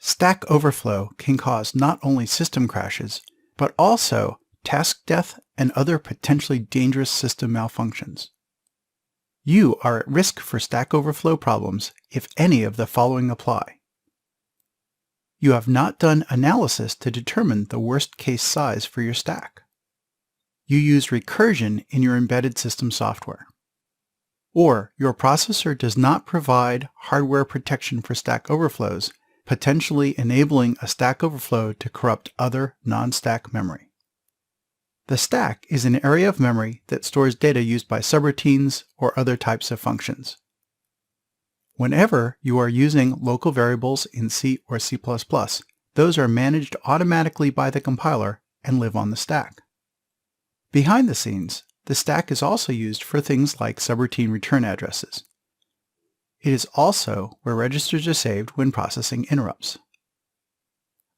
Stack overflow can cause not only system crashes, but also task death and other potentially dangerous system malfunctions. You are at risk for Stack Overflow problems if any of the following apply. You have not done analysis to determine the worst-case size for your stack. You use recursion in your embedded system software. Or your processor does not provide hardware protection for stack overflows, potentially enabling a stack overflow to corrupt other non-stack memory. The stack is an area of memory that stores data used by subroutines or other types of functions. Whenever you are using local variables in C or C++, those are managed automatically by the compiler and live on the stack. Behind the scenes, the stack is also used for things like subroutine return addresses. It is also where registers are saved when processing interrupts.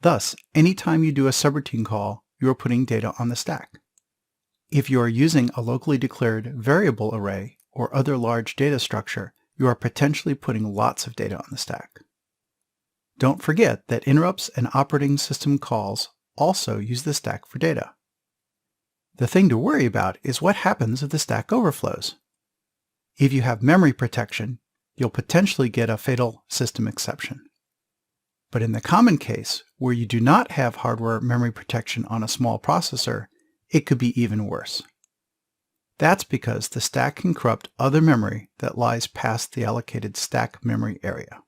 Thus, anytime you do a subroutine call, you are putting data on the stack. If you are using a locally declared variable array or other large data structure, you are potentially putting lots of data on the stack. Don't forget that interrupts and operating system calls also use the stack for data. The thing to worry about is what happens if the stack overflows. If you have memory protection, you'll potentially get a fatal system exception. But in the common case, where you do not have hardware memory protection on a small processor, it could be even worse. That's because the stack can corrupt other memory that lies past the allocated stack memory area.